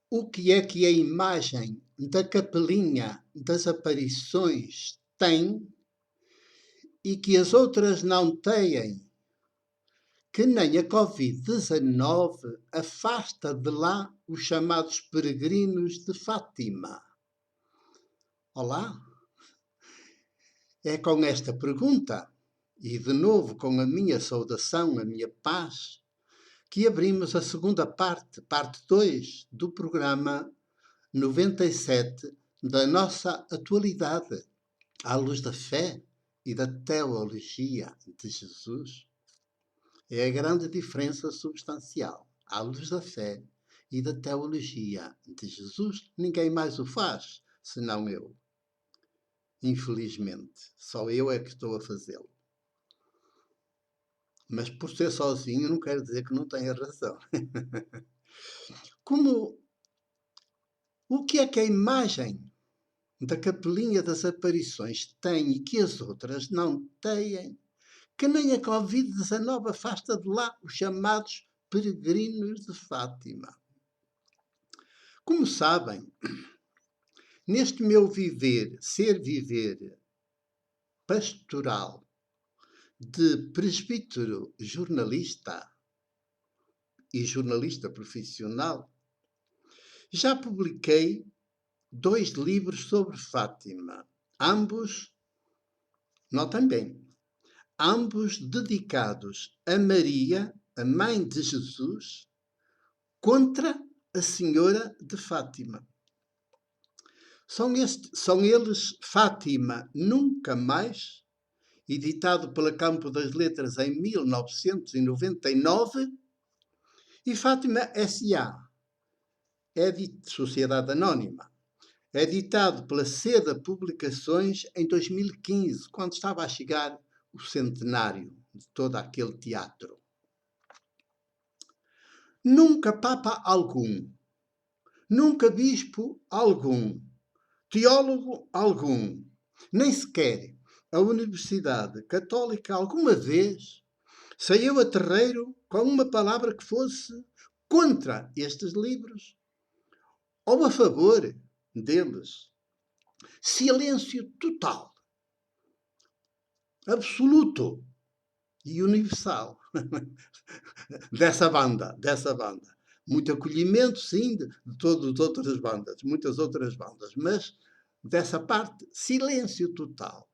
o que é que a imagem da capelinha das aparições tem e que as outras não têm, que nem a Covid-19 afasta de lá os chamados peregrinos de Fátima? Olá, é com esta pergunta, e de novo com a minha saudação, a minha paz, que abrimos a segunda parte 2, do programa 97 da nossa atualidade, à luz da fé e da teologia de Jesus. É a grande diferença substancial. À luz da fé e da teologia de Jesus, ninguém mais o faz, senão eu. Infelizmente, só eu é que estou a fazê-lo. Mas por ser sozinho não quer dizer que não tenha razão. O que é que a imagem da capelinha das aparições tem e que as outras não têm? Que nem a Covid-19 afasta de lá os chamados peregrinos de Fátima. Como sabem, neste meu ser viver pastoral de presbítero jornalista e jornalista profissional, já publiquei 2 livros sobre Fátima, ambos, notem bem, ambos dedicados a Maria, a mãe de Jesus, contra a Senhora de Fátima. São eles Fátima Nunca Mais, editado pela Campo das Letras em 1999, e Fátima S.A., Sociedade Anónima, editado pela Seda Publicações em 2015, quando estava a chegar o centenário de todo aquele teatro. Nunca Papa algum, nunca Bispo algum, teólogo algum, nem sequer a Universidade Católica alguma vez saiu a terreiro com uma palavra que fosse contra estes livros ou a favor deles. Silêncio total, absoluto e universal dessa banda. Muito acolhimento, sim, de todas as outras bandas, muitas outras bandas, mas dessa parte, silêncio total.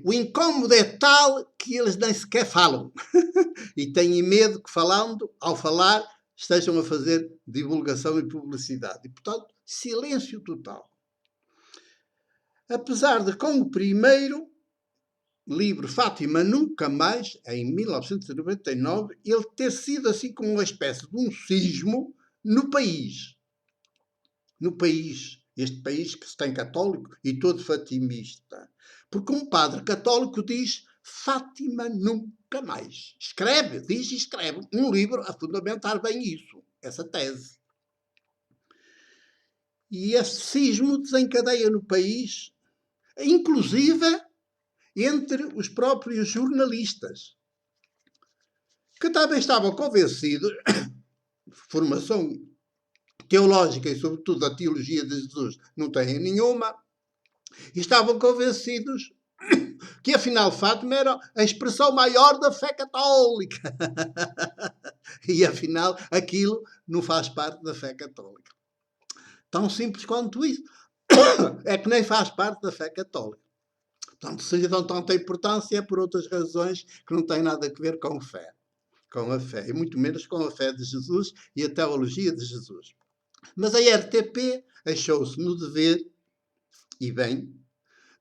O incómodo é tal que eles nem sequer falam e têm medo que ao falar, estejam a fazer divulgação e publicidade. E, portanto, silêncio total. Apesar de, com o primeiro livro, Fátima Nunca Mais, em 1999, ele ter sido assim como uma espécie de um sismo no país. Este país que se tem católico e todo fatimista. Porque um padre católico diz Fátima Nunca Mais. Diz e escreve um livro a fundamentar bem isso, essa tese. E esse sismo desencadeia no país, inclusive entre os próprios jornalistas, que também estavam convencidos, formação teológica e sobretudo a teologia de Jesus não têm nenhuma, e estavam convencidos que afinal Fátima era a expressão maior da fé católica. E afinal aquilo não faz parte da fé católica. Tão simples quanto isso. É que nem faz parte da fé católica. Portanto, se lhe dão tanta importância é por outras razões que não têm nada a ver com fé. Com a fé. E muito menos com a fé de Jesus e a teologia de Jesus. Mas a RTP achou-se no dever, e bem,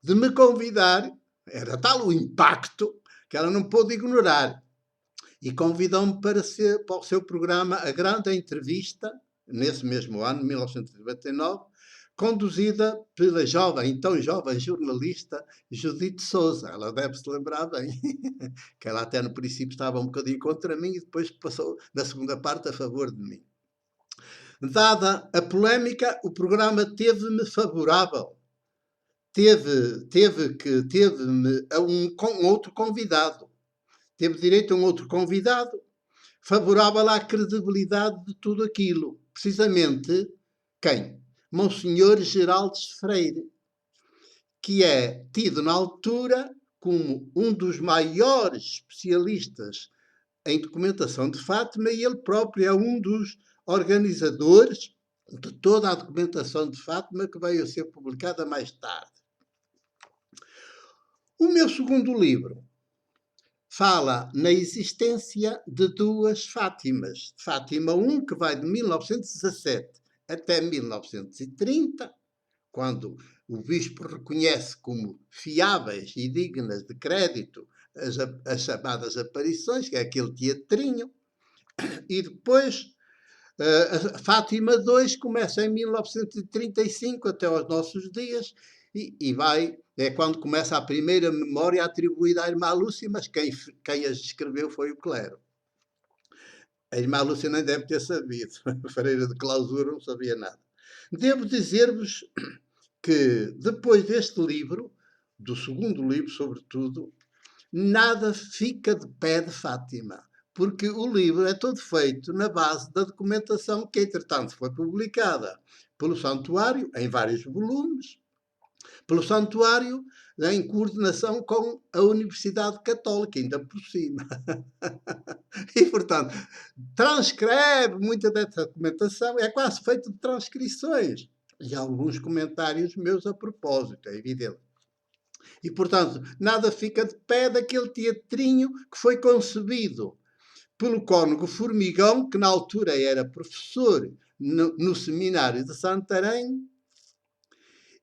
de me convidar, era tal o impacto que ela não pôde ignorar, e convidou-me para o seu programa A Grande Entrevista, nesse mesmo ano, 1999, conduzida pela então jovem jornalista Judite Souza. Ela deve se lembrar bem, que ela até no princípio estava um bocadinho contra mim e depois passou na segunda parte a favor de mim. Dada a polémica, o programa teve-me favorável. Teve-me a um outro convidado. Teve direito a um outro convidado. favorável à credibilidade de tudo aquilo. Precisamente, quem? Monsenhor Geraldes Freire, que é tido na altura como um dos maiores especialistas em documentação de Fátima, e ele próprio é um dos organizadores de toda a documentação de Fátima, que veio a ser publicada mais tarde. O meu segundo livro fala na existência de duas Fátimas. Fátima I, que vai de 1917 até 1930, quando o bispo reconhece como fiáveis e dignas de crédito as chamadas aparições, que é aquele teatrinho, e depois a Fátima II começa em 1935 até aos nossos dias, e vai, é quando começa a primeira memória atribuída à irmã Lúcia, mas quem as escreveu foi o clero. A irmã Lúcia nem deve ter sabido, a freira de clausura não sabia nada. Devo dizer-vos que depois deste livro, do segundo livro sobretudo, nada fica de pé de Fátima, porque o livro é todo feito na base da documentação que, entretanto, foi publicada pelo Santuário, em vários volumes, pelo Santuário, em coordenação com a Universidade Católica, ainda por cima. E, portanto, transcreve muita dessa documentação, é quase feito de transcrições. E alguns comentários meus a propósito, é evidente. E, portanto, nada fica de pé daquele teatrinho que foi concebido pelo cônego Formigão, que na altura era professor no seminário de Santarém,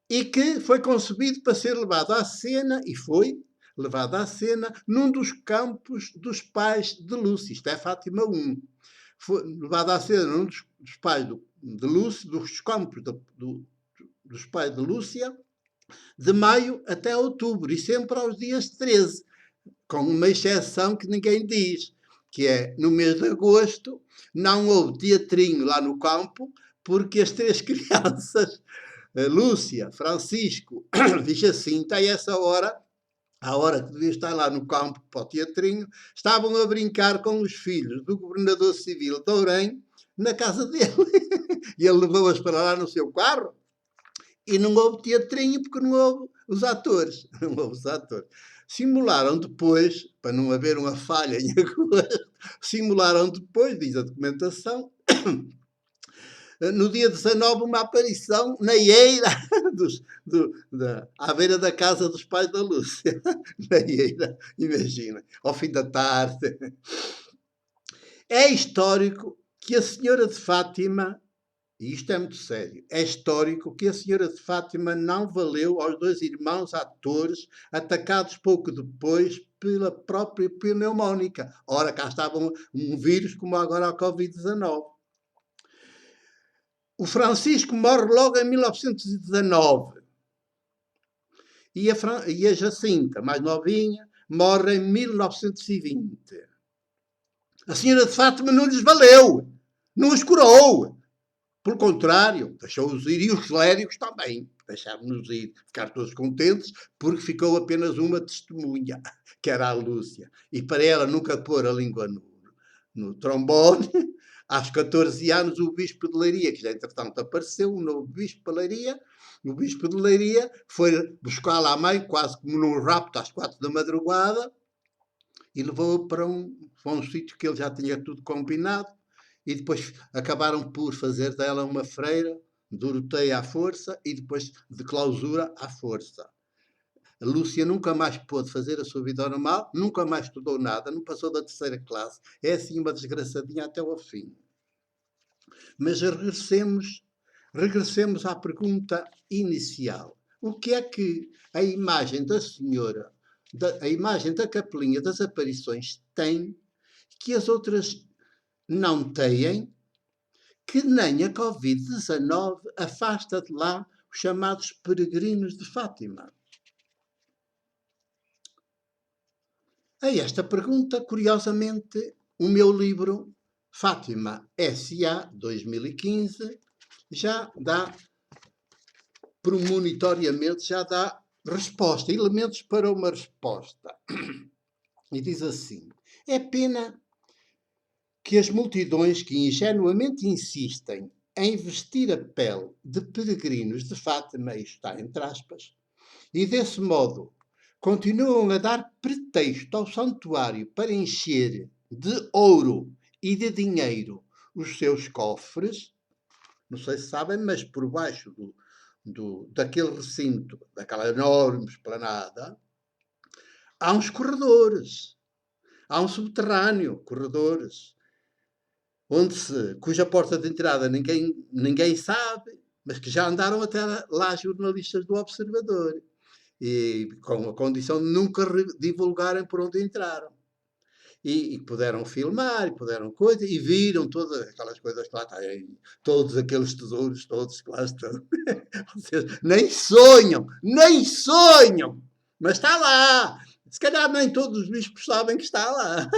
e que foi concebido para ser levado à cena, e foi levado à cena, num dos campos dos pais de Lúcia. Isto é Fátima I. Foi levado à cena num dos pais de Lúcia, dos campos dos pais de Lúcia, de maio até outubro, e sempre aos dias 13, com uma exceção que ninguém diz, que é no mês de agosto, não houve teatrinho lá no campo, porque as três crianças, Lúcia, Francisco e Jacinta, a essa hora, à hora que devia estar lá no campo para o teatrinho, estavam a brincar com os filhos do governador civil de Ourém, na casa dele. E ele levou-as para lá no seu carro, e não houve teatrinho porque não houve os atores. Não houve os atores. Simularam depois, para não haver uma falha em agosto, simularam depois, diz a documentação, no dia 19, uma aparição na eira, à beira da casa dos pais da Lúcia. Na eira, imagina, ao fim da tarde. É histórico que a Senhora de Fátima, e isto é muito sério, é histórico que a Senhora de Fátima não valeu aos dois irmãos atores atacados pouco depois pela própria pneumónica. Ora, cá estava um vírus como agora a Covid-19. O Francisco morre logo em 1919. E a Jacinta, mais novinha, morre em 1920. A Senhora de Fátima não lhes valeu. Não os curou. Pelo contrário, deixou-os ir, e os clérigos também deixaram-nos ir, ficar todos contentes, porque ficou apenas uma testemunha, que era a Lúcia. E para ela nunca pôr a língua no trombone, aos 14 anos, o bispo de Leiria, que já entretanto apareceu, o novo bispo de Leiria, o bispo de Leiria foi buscá-la à mãe, quase como num rapto, às 4 da madrugada, e levou-a para um sítio que ele já tinha tudo combinado, e depois acabaram por fazer dela uma freira, Doroteia à força, e depois de clausura à força. A Lúcia nunca mais pôde fazer a sua vida normal, nunca mais estudou nada, não passou da terceira classe. É assim uma desgraçadinha até ao fim. Mas regressemos à pergunta inicial. O que é que a imagem da Senhora, a imagem da Capelinha das Aparições tem que as outras não têm, que nem a Covid-19 afasta de lá os chamados peregrinos de Fátima? A esta pergunta, curiosamente, o meu livro Fátima S.A. 2015 já dá, premonitoriamente, já dá resposta, elementos para uma resposta. E diz assim: é pena que as multidões que ingenuamente insistem em vestir a pele de peregrinos de Fátima, isto está entre aspas, e desse modo continuam a dar pretexto ao santuário para encher de ouro e de dinheiro os seus cofres, não sei se sabem, mas por baixo daquele recinto, daquela enorme esplanada, há uns corredores, há um subterrâneo, corredores, cuja porta de entrada ninguém sabe, mas que já andaram até lá jornalistas do Observador, e com a condição de nunca divulgarem por onde entraram. E puderam filmar, e puderam coisa, e viram todas aquelas coisas que lá têm, todos aqueles tesouros, todos que lá estão. Vocês nem sonham, mas está lá. Se calhar nem todos os bispos sabem que está lá,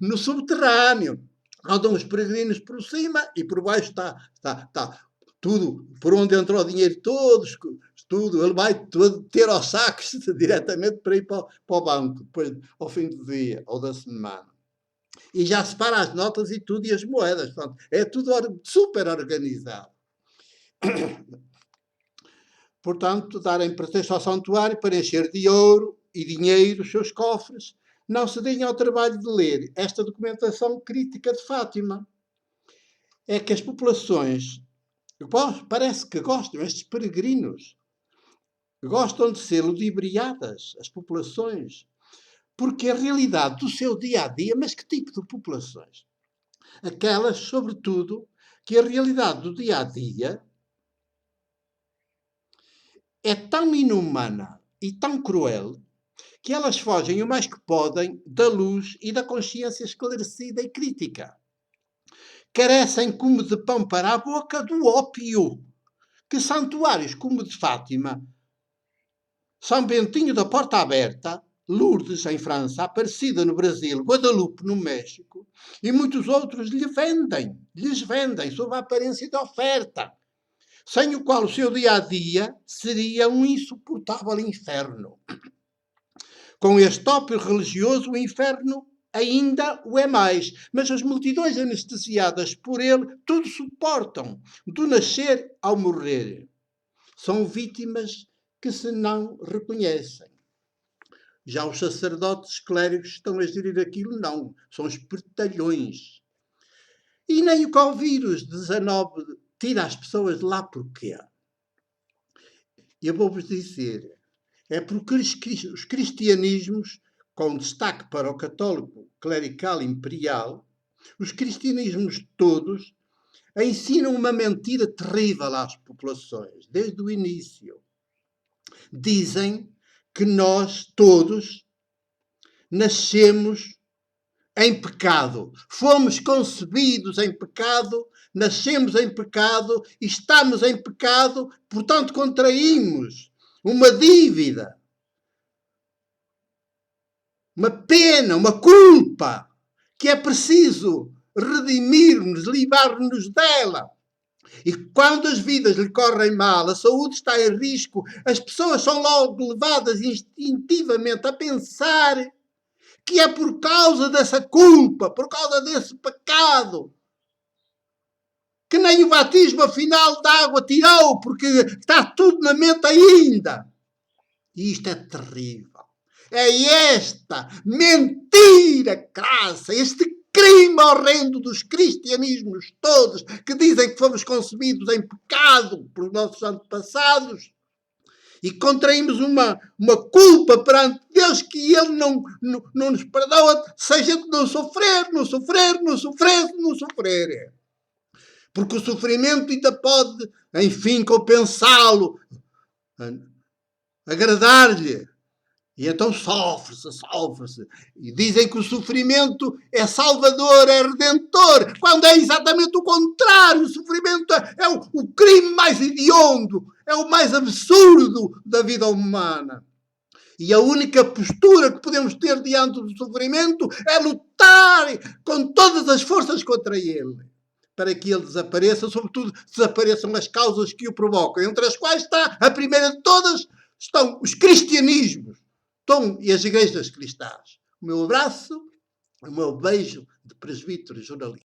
no subterrâneo. Andam os peregrinos por cima e por baixo está tudo, por onde entra o dinheiro, todos, tudo. Ele vai ter aos sacos diretamente para ir para o banco, depois, ao fim do dia ou da semana. E já separa as notas e tudo, e as moedas. Portanto, é tudo super organizado. Portanto, darem pretexto ao santuário para encher de ouro e dinheiro os seus cofres, não se deem ao trabalho de ler esta documentação crítica de Fátima. É que as populações, parece que gostam, estes peregrinos, gostam de ser ludibriadas, as populações, porque a realidade do seu dia-a-dia, mas que tipo de populações? Aquelas, sobretudo, que a realidade do dia-a-dia é tão inumana e tão cruel que elas fogem o mais que podem da luz e da consciência esclarecida e crítica. Carecem como de pão para a boca do ópio, que santuários como o de Fátima, São Bentinho da Porta Aberta, Lourdes em França, Aparecida no Brasil, Guadalupe no México e muitos outros lhes vendem sob a aparência de oferta, sem o qual o seu dia-a-dia seria um insuportável inferno. Com este ópio religioso, o inferno ainda o é mais, mas as multidões anestesiadas por ele tudo suportam, do nascer ao morrer. São vítimas que se não reconhecem. Já os sacerdotes clérigos estão a gerir aquilo, não. São espertalhões. E nem o Covid-19 tira as pessoas de lá porquê? Eu vou-vos dizer, é porque os cristianismos, com destaque para o católico clerical imperial, os cristianismos todos ensinam uma mentira terrível às populações, desde o início. Dizem que nós todos nascemos em pecado, fomos concebidos em pecado, nascemos em pecado, estamos em pecado, portanto contraímos uma dívida, uma pena, uma culpa, que é preciso redimirmos, livrar-nos dela. E quando as vidas lhe correm mal, a saúde está em risco, as pessoas são logo levadas instintivamente a pensar que é por causa dessa culpa, por causa desse pecado, que nem o batismo afinal da água tirou, porque está tudo na mente ainda. E isto é terrível. É esta mentira crassa, este crime horrendo dos cristianismos todos, que dizem que fomos concebidos em pecado pelos nossos antepassados e contraímos uma culpa perante Deus que Ele não nos perdoa se a gente não sofrer. Porque o sofrimento ainda pode, enfim, compensá-lo, agradar-lhe. E então sofre-se. E dizem que o sofrimento é salvador, é redentor, quando é exatamente o contrário. O sofrimento é o crime mais hediondo, é o mais absurdo da vida humana. E a única postura que podemos ter diante do sofrimento é lutar com todas as forças contra ele, para que ele desapareça, sobretudo desapareçam as causas que o provocam, entre as quais está, a primeira de todas, estão os cristianismos e as igrejas cristãs. O meu abraço, o meu beijo de presbíteros jornalistas.